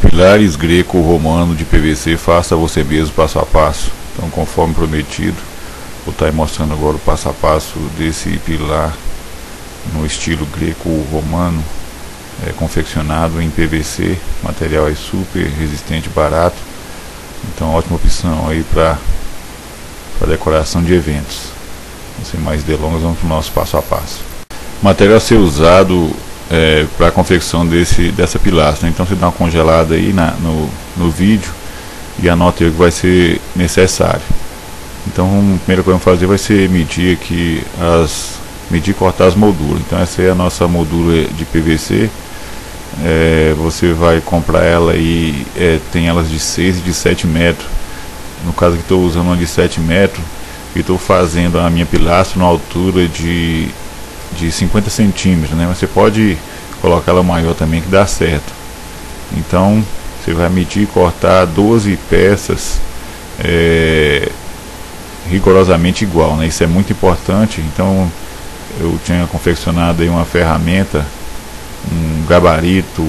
Pilares greco-romano de PVC, faça você mesmo passo a passo. Então, conforme prometido, vou estar mostrando agora o passo a passo desse pilar no estilo greco-romano, confeccionado em PVC. O material é super resistente, barato, então ótima opção aí para decoração de eventos. Sem mais delongas, vamos para o nosso passo a passo. O material a ser usado para a confecção dessa pilastra, então você dá uma congelada aí no vídeo e anota aí o que vai ser necessário. Então a primeira coisa que vamos fazer vai ser medir aqui medir e cortar as molduras. Então essa é a nossa moldura de PVC. Você vai comprar ela e tem elas de 6 e de 7 metros. No caso aqui estou usando uma de 7 metros e estou fazendo a minha pilastra na altura de 50 centímetros, né? Mas você pode colocar ela maior também, que dá certo. Então você vai medir e cortar 12 peças rigorosamente igual, né? Isso é muito importante. Então eu tinha confeccionado aí uma ferramenta, um gabarito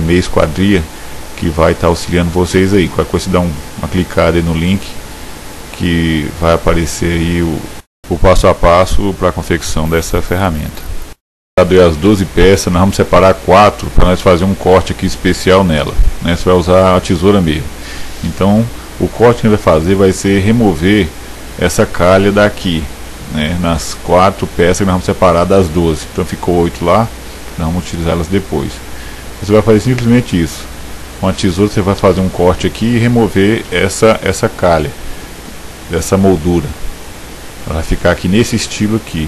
meia esquadria, que vai estar auxiliando vocês aí. Qualquer coisa, você dá uma clicada aí no link que vai aparecer aí o passo a passo para a confecção dessa ferramenta. As 12 peças, nós vamos separar 4 para nós fazer um corte aqui especial nela, né? Você vai usar a tesoura mesmo. Então o corte que a gente vai fazer vai ser remover essa calha daqui, né? Nas 4 peças que nós vamos separar das 12. Então ficou 8 lá, nós vamos utilizá-las depois. Você vai fazer simplesmente isso. Com a tesoura você vai fazer um corte aqui e remover essa calha dessa moldura. Ela vai ficar aqui nesse estilo aqui.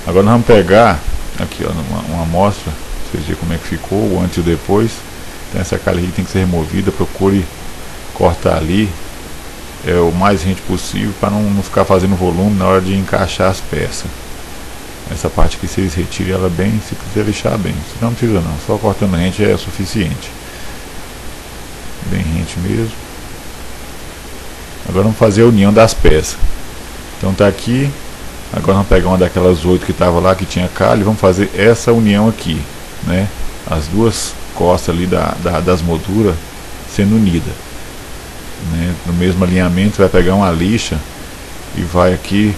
Agora nós vamos pegar aqui, ó, uma amostra, pra vocês verem como é que ficou o antes e o depois. Então essa calha aqui tem que ser removida. Procure cortar ali o mais rente possível para não ficar fazendo volume na hora de encaixar as peças. Essa parte aqui vocês retirem ela bem, se quiser deixar bem, se não precisa não, só cortando rente é suficiente, bem rente mesmo. Agora vamos fazer a união das peças. Então tá aqui. Agora vamos pegar uma daquelas 8 que estava lá, que tinha calha, e vamos fazer essa união aqui, né? As duas costas ali das molduras sendo unidas, né? No mesmo alinhamento, vai pegar uma lixa e vai aqui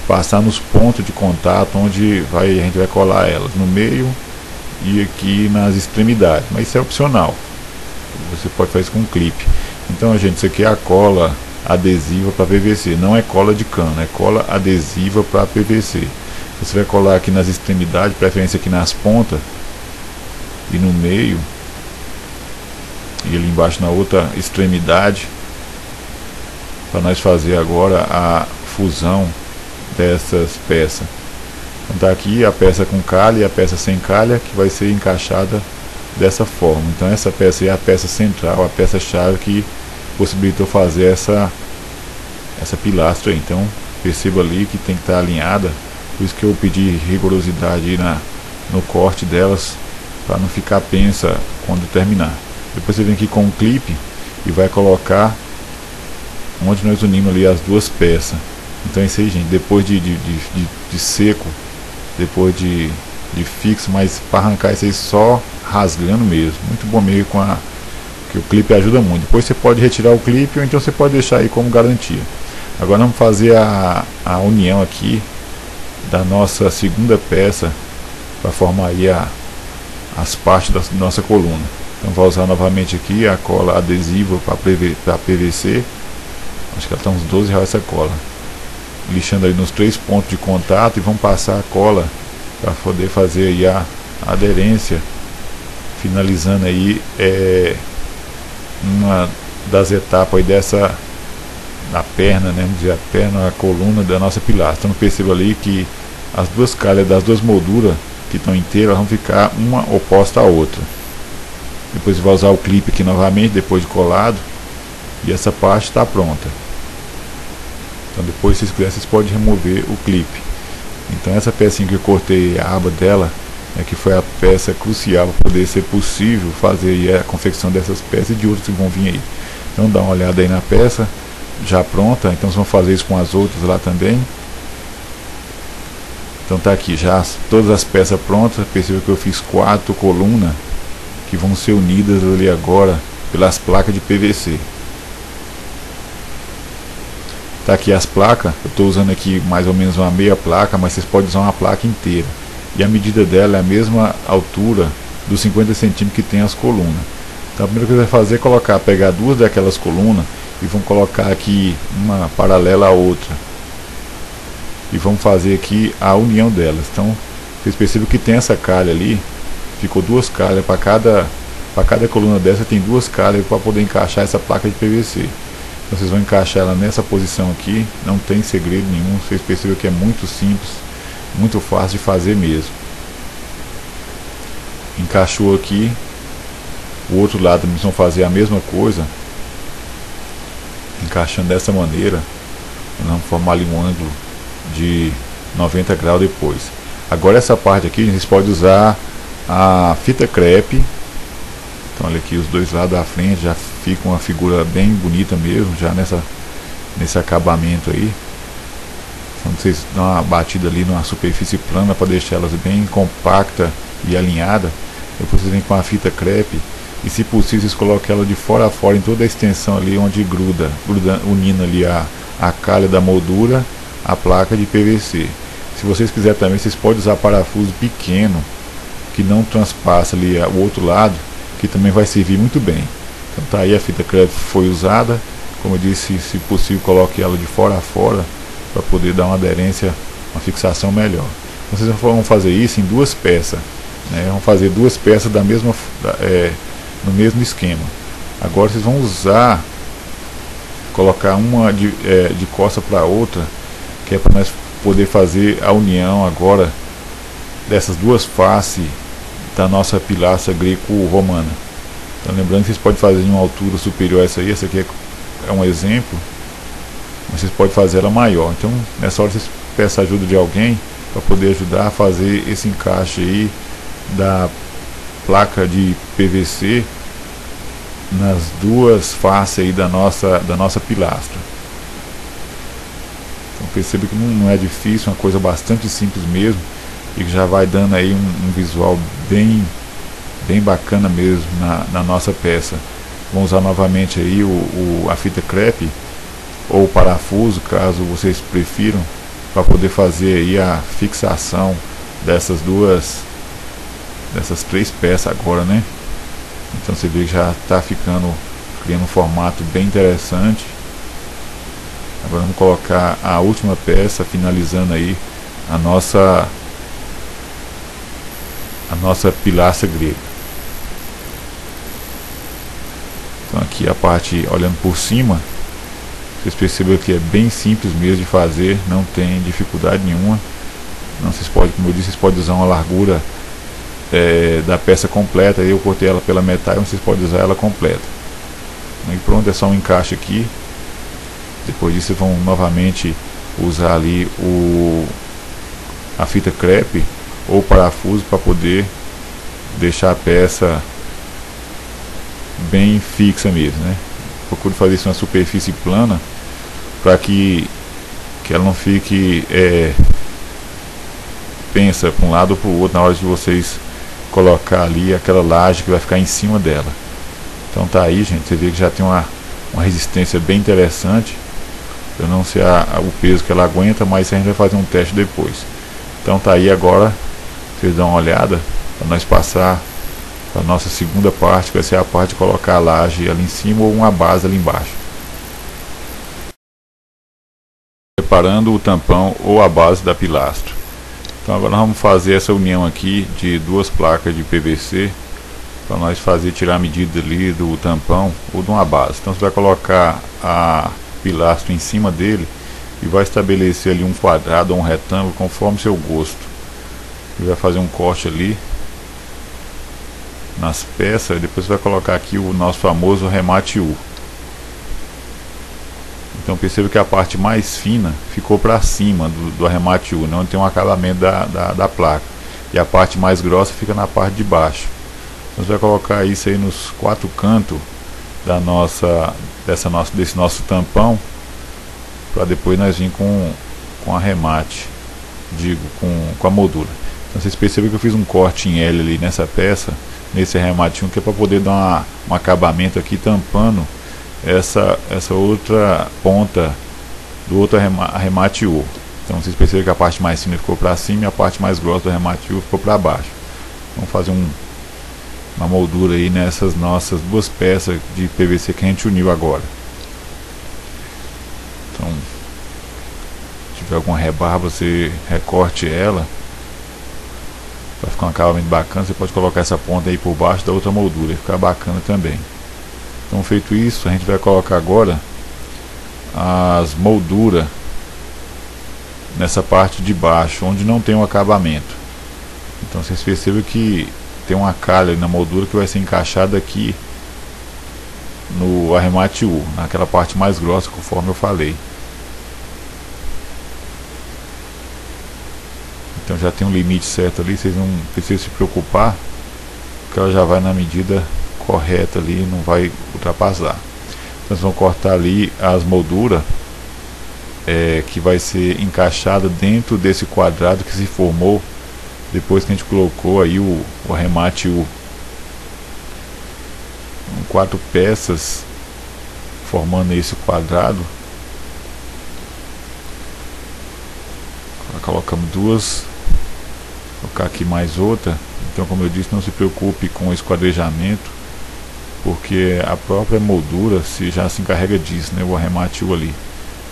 passar nos pontos de contato onde a gente vai colar elas, no meio e aqui nas extremidades, mas isso é opcional, você pode fazer isso com um clipe. Então, gente, isso aqui é a cola adesiva para PVC, não é cola de cano, é cola adesiva para PVC. Você vai colar aqui nas extremidades, preferência aqui nas pontas e no meio, e ali embaixo na outra extremidade, para nós fazer agora a fusão dessas peças. Então tá aqui a peça com calha e a peça sem calha, que vai ser encaixada dessa forma. Então essa peça é a peça central, a peça chave que possibilitou fazer essa pilastra aí. Então perceba ali que tem que estar alinhada, por isso que eu pedi rigorosidade aí no corte delas, para não ficar pensa quando terminar. Depois você vem aqui com um clipe e vai colocar onde nós unimos ali as duas peças. Então é isso aí, gente. Depois de seco, depois de fixo, mas para arrancar isso aí só rasgando mesmo, muito bom mesmo, que o clipe ajuda muito. Depois você pode retirar o clipe, ou então você pode deixar aí como garantia. Agora vamos fazer a união aqui da nossa segunda peça para formar aí as partes da nossa coluna. Então vou usar novamente aqui a cola adesiva para PVC. Acho que ela está uns R$12 essa cola. Lixando aí nos 3 pontos de contato, e vamos passar a cola para poder fazer aí a aderência, finalizando aí uma das etapas aí da perna, né? Vamos dizer, a perna, a coluna da nossa pilastra. Então perceba ali que as duas calhas das duas molduras que estão inteiras vão ficar uma oposta à outra. Depois vai usar o clipe aqui novamente, depois de colado, e essa parte está pronta. Então depois, se vocês quiserem, vocês podem remover o clipe. Então essa pecinha que eu cortei a aba dela, que foi a peça crucial para poder ser possível fazer aí a confecção dessas peças e de outras que vão vir aí. Então dá uma olhada aí na peça já pronta. Então vocês vão fazer isso com as outras lá também. Então tá aqui já todas as peças prontas. Perceba que eu fiz 4 colunas que vão ser unidas ali agora pelas placas de PVC. Tá aqui as placas, eu estou usando aqui mais ou menos uma meia placa, mas vocês podem usar uma placa inteira. E a medida dela é a mesma altura dos 50 centímetros que tem as colunas. Então a primeira coisa que vai fazer é pegar 2 daquelas colunas e vão colocar aqui uma paralela à outra. E vamos fazer aqui a união delas. Então vocês percebem que tem essa calha ali, ficou 2 calhas para cada coluna dessa, tem 2 calhas para poder encaixar essa placa de PVC. Então vocês vão encaixar ela nessa posição aqui, não tem segredo nenhum, vocês percebem que é muito simples, muito fácil de fazer mesmo. Encaixou aqui, o outro lado eles vão fazer a mesma coisa, encaixando dessa maneira, vamos formar ali um ângulo de 90 graus depois. Agora essa parte aqui, vocês podem usar a fita crepe. Então olha aqui os dois lados da frente, já fica uma figura bem bonita mesmo, já nesse acabamento aí. Então vocês dão uma batida ali numa superfície plana para deixar elas bem compacta e alinhada. Depois vocês vêm com a fita crepe e, se possível, vocês colocam ela de fora a fora em toda a extensão ali onde gruda unindo ali a calha da moldura à placa de PVC. Se vocês quiserem também, vocês podem usar parafuso pequeno que não transpassa ali o outro lado, que também vai servir muito bem. Então tá aí, a fita crepe foi usada. Como eu disse, se possível, coloque ela de fora a fora para poder dar uma aderência, uma fixação melhor. Então, vocês vão fazer isso em 2 peças, né? Vão fazer 2 peças no mesmo esquema. Agora vocês vão usar, colocar uma de costa para outra, que é para nós poder fazer a união agora dessas 2 faces da nossa pilastra greco-romana. Então lembrando que vocês podem fazer em uma altura superior a essa aqui é um exemplo, mas vocês podem fazer ela maior. Então nessa hora vocês peçam a ajuda de alguém para poder ajudar a fazer esse encaixe aí da placa de PVC nas 2 faces aí da nossa pilastra. Então perceba que não é difícil, é uma coisa bastante simples mesmo, e que já vai dando aí um visual bem bacana mesmo na nossa peça. Vamos usar novamente aí a fita crepe ou o parafuso, caso vocês prefiram, para poder fazer aí a fixação dessas 3 peças agora, né? Então você vê que já está criando um formato bem interessante. Agora vamos colocar a última peça, finalizando aí a nossa pilastra grega. Então aqui a parte olhando por cima, vocês percebem que é bem simples mesmo de fazer, não tem dificuldade nenhuma. Não, vocês podem, como eu disse, vocês podem usar uma largura da peça completa. Eu cortei ela pela metade, vocês podem usar ela completa. E pronto, é só um encaixe aqui. Depois disso vocês vão novamente usar ali a fita crepe ou parafuso para poder deixar a peça bem fixa mesmo, né? Procure fazer isso na superfície plana para que ela não fique pensa para um lado ou para o outro na hora de vocês colocar ali aquela laje que vai ficar em cima dela. Então tá aí, gente, você vê que já tem uma resistência bem interessante. Eu não sei o peso que ela aguenta, mas a gente vai fazer um teste depois. Então tá aí, agora vocês dão uma olhada para nós passar para a nossa segunda parte, que vai ser a parte de colocar a laje ali em cima ou uma base ali embaixo. Preparando o tampão ou a base da pilastra. Então agora nós vamos fazer essa união aqui de 2 placas de PVC para nós tirar a medida ali do tampão ou de uma base. Então você vai colocar a pilastra em cima dele e vai estabelecer ali um quadrado ou um retângulo conforme seu gosto. E vai fazer um corte ali nas peças e depois vai colocar aqui o nosso famoso remate U. Então perceba que a parte mais fina ficou para cima do arremate U, onde tem um acabamento da placa, e a parte mais grossa fica na parte de baixo. Então você vai colocar isso aí nos 4 cantos desse nosso tampão, para depois nós vir com arremate. digo, com a moldura. Então vocês percebem que eu fiz um corte em L ali nessa peça, nesse arrematinho, que é para poder dar um acabamento aqui, tampando essa outra ponta do outro arremate U. Então vocês percebem que a parte mais fina ficou para cima e a parte mais grossa do arremate U ficou para baixo. Vamos fazer uma moldura aí nessas nossas duas peças de PVC que a gente uniu agora. Então, se tiver alguma rebarra, você recorte ela para ficar um acabamento bacana. Você pode colocar essa ponta aí por baixo da outra moldura e ficar bacana também. Então, feito isso, a gente vai colocar agora as molduras nessa parte de baixo, onde não tem um acabamento. Então vocês percebem que tem uma calha na moldura que vai ser encaixada aqui no arremate U, naquela parte mais grossa, conforme eu falei. Então já tem um limite certo ali, vocês não precisam se preocupar, porque ela já vai na medida correta ali, não vai ultrapassar. Então vocês vão cortar ali as molduras que vai ser encaixada dentro desse quadrado que se formou depois que a gente colocou aí o arremate U. 4 peças formando esse quadrado. Colocamos duas, vou colocar aqui mais outra. Então, como eu disse, não se preocupe com o esquadrejamento, porque a própria moldura já se encarrega disso, né? O arremate U ali.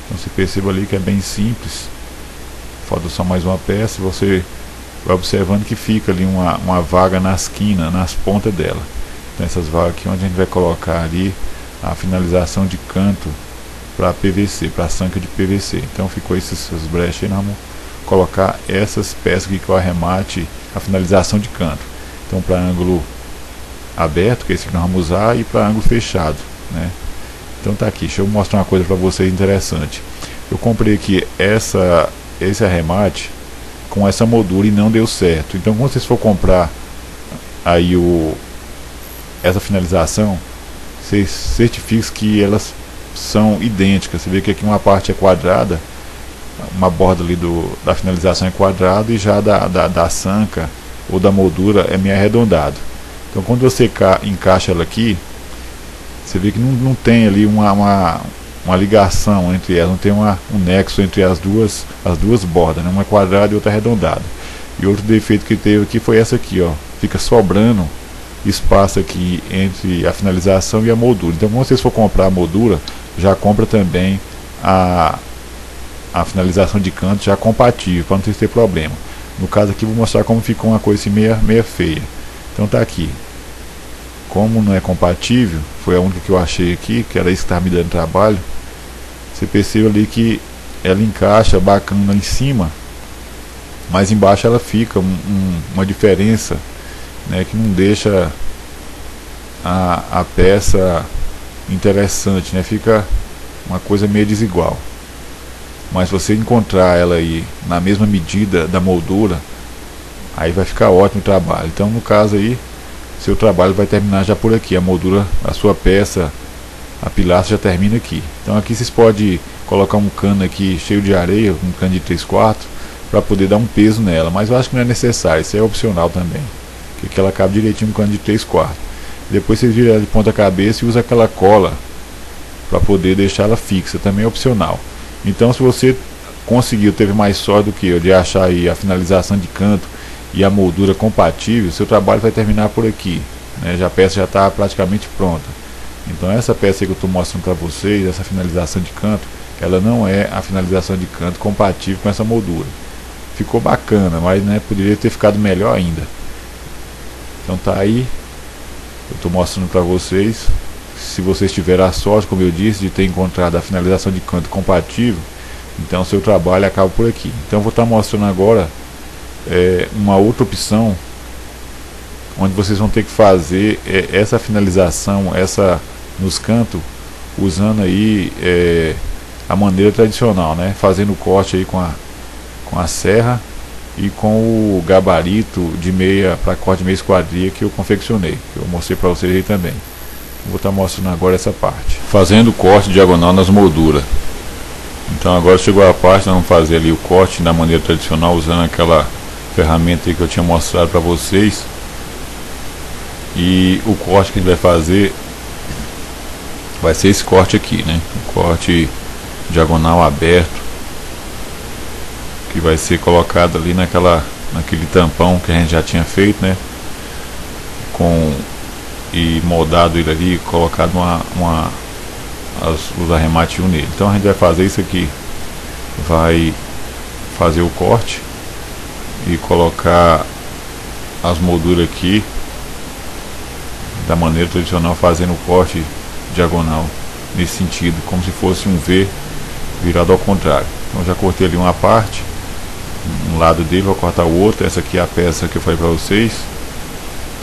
Então você perceba ali que é bem simples. Falta só mais uma peça. Você vai observando que fica ali uma vaga na esquina, nas pontas dela. Então essas vagas aqui onde a gente vai colocar ali a finalização de canto para PVC, para a sanca de PVC. Então ficou essas brechas aí, nós vamos colocar essas peças aqui que é o arremate, a finalização de canto. Então para ângulo aberto, que é esse que nós vamos usar, e para ângulo fechado, né? Então tá aqui, deixa eu mostrar uma coisa para vocês interessante. Eu comprei aqui esse arremate com essa moldura e não deu certo. Então quando vocês for comprar aí essa finalização, vocês certifiquem que elas são idênticas. Você vê que aqui uma parte é quadrada, uma borda ali da finalização é quadrada, e já da sanca ou da moldura é meio arredondado. Então quando você encaixa ela aqui, você vê que não tem ali uma ligação entre elas, não tem um nexo entre as duas bordas, né? Uma quadrada e outra arredondada. E outro defeito que teve aqui foi essa aqui, ó, fica sobrando espaço aqui entre a finalização e a moldura. Então quando vocês for comprar a moldura, já compra também a finalização de canto já compatível, para não ter problema. No caso aqui vou mostrar como ficou uma coisa assim meia feia. Então tá aqui. Como não é compatível, foi a única que eu achei aqui, que era isso que estava me dando trabalho. Você percebe ali que ela encaixa bacana em cima, mas embaixo ela fica uma diferença, né, que não deixa a peça interessante, né? Fica uma coisa meio desigual. Mas se você encontrar ela aí na mesma medida da moldura, aí vai ficar ótimo o trabalho. Então no caso aí, seu trabalho vai terminar já por aqui. A moldura, a sua peça, a pilastra já termina aqui. Então aqui vocês podem colocar um cano aqui cheio de areia, um cano de 3/4, para poder dar um peso nela. Mas eu acho que não é necessário, isso é opcional também, que ela cabe direitinho no cano de 3/4. Depois vocês viram ela de ponta cabeça e usa aquela cola para poder deixar ela fixa, também é opcional. Então se você conseguiu, teve mais sorte do que eu de achar aí a finalização de canto e a moldura compatível, seu trabalho vai terminar por aqui, né? A peça já está praticamente pronta. Então essa peça que eu estou mostrando para vocês, essa finalização de canto, ela não é a finalização de canto compatível com essa moldura. Ficou bacana, mas, né, poderia ter ficado melhor ainda. Então tá aí, eu estou mostrando para vocês. Se vocês tiverem a sorte, como eu disse, de ter encontrado a finalização de canto compatível, então seu trabalho acaba por aqui. Então eu vou estar mostrando agora uma outra opção, onde vocês vão ter que fazer essa finalização, nos cantos, usando aí a maneira tradicional, né? Fazendo o corte aí com a serra e com o gabarito de meia para corte de meia esquadria que eu confeccionei, que eu mostrei para vocês aí também. Vou estar mostrando agora essa parte, fazendo o corte diagonal nas molduras. Então agora chegou a parte, nós vamos fazer ali o corte da maneira tradicional, usando aquela ferramenta aí que eu tinha mostrado para vocês. E o corte que a gente vai fazer vai ser esse corte aqui, né? O corte diagonal aberto, que vai ser colocado ali naquele tampão que a gente já tinha feito, né? E moldado ele ali, colocado os arremates nele. Então a gente vai fazer isso aqui, vai fazer o corte e colocar as molduras aqui da maneira tradicional, fazendo o corte diagonal nesse sentido, como se fosse um V virado ao contrário. Então já cortei ali uma parte, um lado dele, vou cortar o outro. Essa aqui é a peça que eu falei para vocês,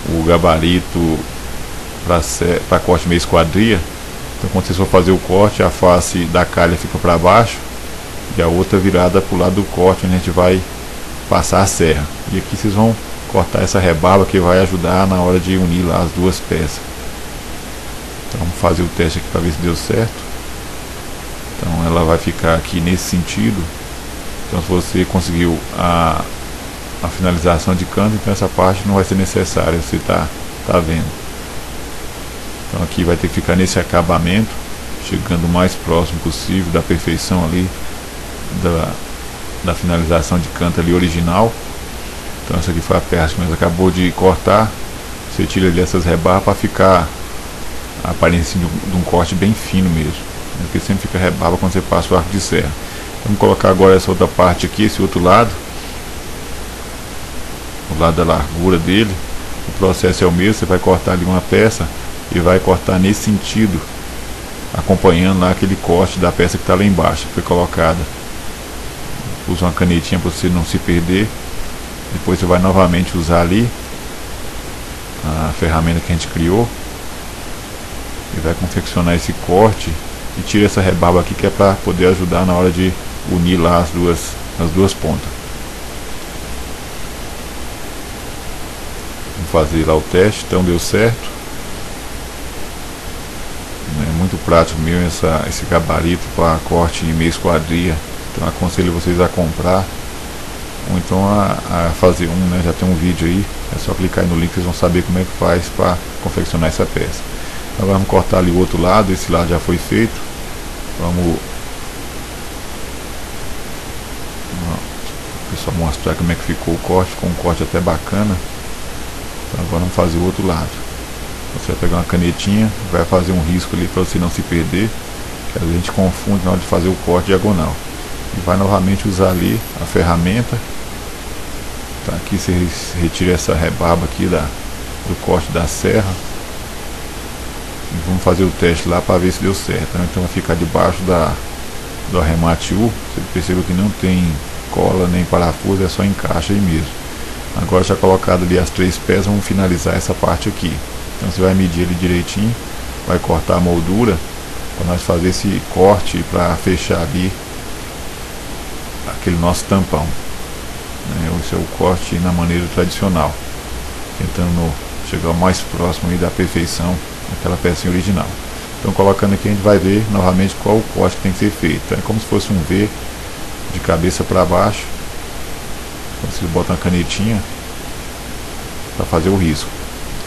o gabarito para corte meia esquadria. Então quando vocês for fazer o corte, a face da calha fica para baixo e a outra virada para o lado do corte, onde a gente vai passar a serra. E aqui vocês vão cortar essa rebarba que vai ajudar na hora de unir lá as duas peças. Então vamos fazer o teste aqui para ver se deu certo. Então ela vai ficar aqui nesse sentido. Então se você conseguiu a finalização de canto, então essa parte não vai ser necessária, você tá vendo. Então aqui vai ter que ficar nesse acabamento, chegando o mais próximo possível da perfeição ali da finalização de canto ali original. Então essa aqui foi a peça que nós acabou de cortar. Você tira ali essas rebarbas para ficar a aparência de um corte bem fino mesmo, porque sempre fica rebarba quando você passa o arco de serra. Vamos colocar agora essa outra parte aqui, esse outro lado, o lado da largura dele. O processo é o mesmo, você vai cortar ali uma peça e vai cortar nesse sentido, acompanhando lá aquele corte da peça que está lá embaixo, que foi colocada. Usa uma canetinha para você não se perder. Depois você vai novamente usar ali a ferramenta que a gente criou e vai confeccionar esse corte e tira essa rebarba aqui, que é para poder ajudar na hora de unir lá as duas pontas. Vamos fazer lá o teste. Então deu certo. É muito prático mesmo esse gabarito para corte em meia esquadria. Então aconselho vocês a comprar, ou então a fazer um, né? Já tem um vídeo aí, é só clicar aí no link, vocês vão saber como é que faz para confeccionar essa peça. Agora vamos cortar ali o outro lado, esse lado já foi feito. Vamos só mostrar como é que ficou o corte, ficou um corte até bacana. Então agora vamos fazer o outro lado. Você vai pegar uma canetinha, vai fazer um risco ali para você não se perder, que às vezes a gente confunde na hora de fazer o corte diagonal. E vai novamente usar ali a ferramenta. Tá, aqui você retira essa rebarba aqui do corte da serra. E vamos fazer o teste lá para ver se deu certo, né? Então vai ficar debaixo do arremate U. Você percebeu que não tem cola nem parafuso, é só encaixa aí mesmo. Agora já colocado ali as três peças, vamos finalizar essa parte aqui. Então você vai medir ele direitinho, vai cortar a moldura para nós fazer esse corte para fechar ali aquele nosso tampão, né? Esse é o corte na maneira tradicional, tentando chegar o mais próximo aí da perfeição daquela pecinha original. Então colocando aqui a gente vai ver novamente qual o corte que tem que ser feito. Então, é como se fosse um V de cabeça para baixo. Então, vocês botam a canetinha para fazer o risco.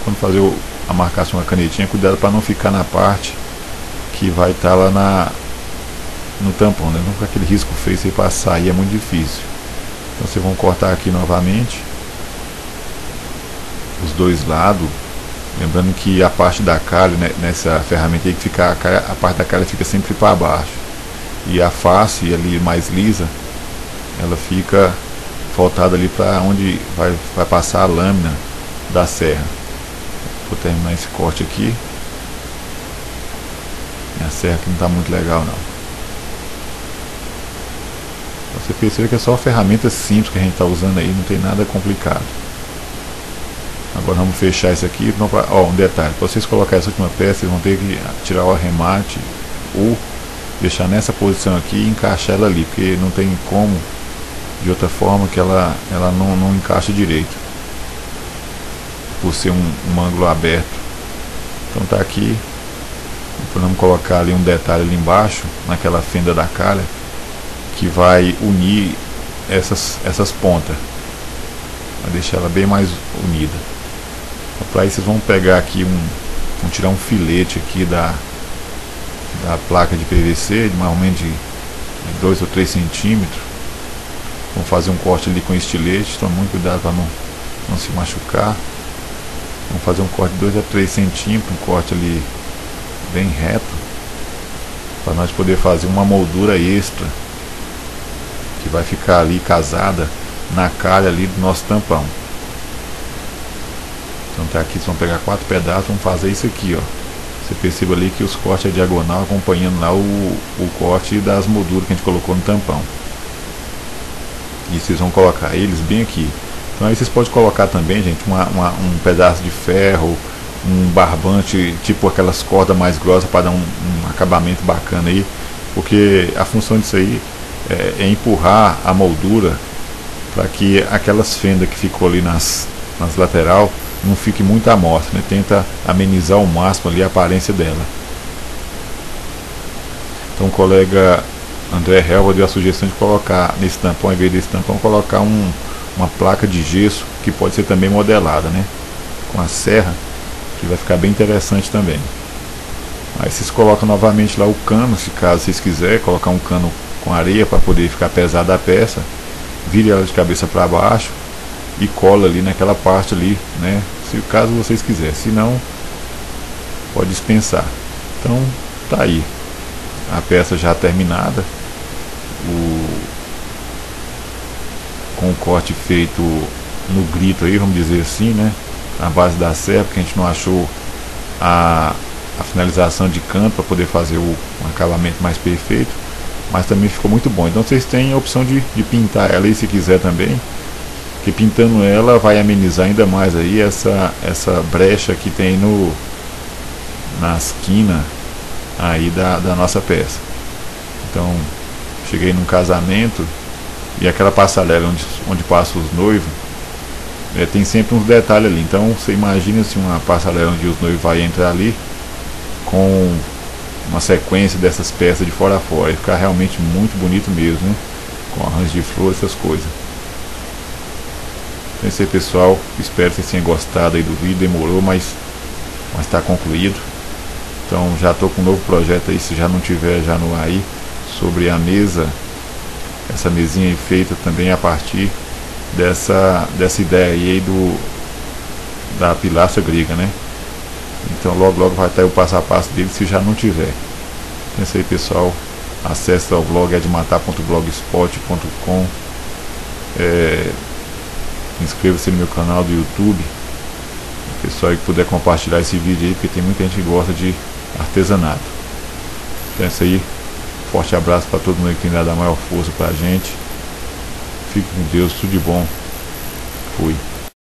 Quando fazer a marcação com a canetinha, cuidado para não ficar na parte que vai estar lá no tampão, né? Não com aquele risco feio, você passar aí é muito difícil. Então vocês vão cortar aqui novamente os dois lados, lembrando que a parte da calha, né, nessa ferramenta aí, que fica a parte da calha fica sempre para baixo, e a face ali mais lisa, ela fica voltada ali para onde vai passar a lâmina da serra. Vou terminar esse corte aqui. A serra aqui não está muito legal não. Você percebe que é só uma ferramenta simples que a gente está usando aí, não tem nada complicado. Agora vamos fechar isso aqui. Ó, um detalhe, para vocês colocar essa última peça, vocês vão ter que tirar o arremate ou deixar nessa posição aqui e encaixar ela ali, porque não tem como de outra forma que ela não encaixa direito, por ser um ângulo aberto. Então tá aqui. Depois vamos colocar ali um detalhe ali embaixo, naquela fenda da calha, que vai unir essas pontas, vai deixar ela bem mais unida. Então, para isso vocês vão pegar aqui vão tirar um filete aqui da placa de PVC, de mais ou menos de 2 ou 3 centímetros. Vão fazer um corte ali com estilete, tome muito cuidado para não se machucar. Vamos fazer um corte de 2 a 3 centímetros, um corte ali bem reto, para nós poder fazer uma moldura extra que vai ficar ali casada na calha ali do nosso tampão. Então tá aqui, vocês vão pegar 4 pedaços, vamos fazer isso aqui, ó. Você perceba ali que os cortes é diagonal, acompanhando lá o corte das molduras que a gente colocou no tampão. E vocês vão colocar eles bem aqui. Então aí vocês podem colocar também, gente, um pedaço de ferro, um barbante, tipo aquelas cordas mais grossas, para dar um acabamento bacana aí, porque a função disso aí é empurrar a moldura para que aquelas fendas que ficou ali nas lateral não fique muito à mostra, né? Tenta amenizar ao máximo ali a aparência dela. Então o colega André Helva deu a sugestão de colocar nesse tampão, ao invés desse tampão, colocar uma placa de gesso, que pode ser também modelada, né, com a serra, que vai ficar bem interessante também. Aí vocês colocam novamente lá o cano, se caso vocês quiserem colocar um cano com areia para poder ficar pesada a peça, vire ela de cabeça para baixo e cola ali naquela parte ali, né, se caso vocês quiserem, se não, pode dispensar. Então tá aí a peça já terminada, com o corte feito no grito aí, vamos dizer assim, né, na base da serra, porque a gente não achou a finalização de canto para poder fazer um acabamento mais perfeito, mas também ficou muito bom. Então vocês têm a opção de pintar ela aí se quiser também, que pintando ela vai amenizar ainda mais aí essa brecha que tem na esquina aí da nossa peça. Então cheguei num casamento e aquela passarela onde passam os noivos, tem sempre uns detalhes ali. Então você imagina se uma passarela onde os noivos vão entrar ali com uma sequência dessas peças de fora a fora, e ficar realmente muito bonito mesmo, né? Com arranjo de flores, essas coisas. Então é isso aí, pessoal, espero que vocês tenham gostado aí do vídeo. Demorou, mas está concluído. Então já estou com um novo projeto aí, se já não tiver já no ar aí, sobre a mesa, essa mesinha aí feita também a partir dessa ideia aí da pilastra grega, né? Então logo vai estar o passo a passo dele, se já não tiver. Então é isso aí, pessoal, acesse ao blog edmatar.blogspot.com, inscreva-se no meu canal do YouTube, o pessoal que puder compartilhar esse vídeo aí, porque tem muita gente que gosta de artesanato. Então é isso aí, forte abraço para todo mundo que tem dado a maior força pra gente. Fique com Deus, tudo de bom. Fui.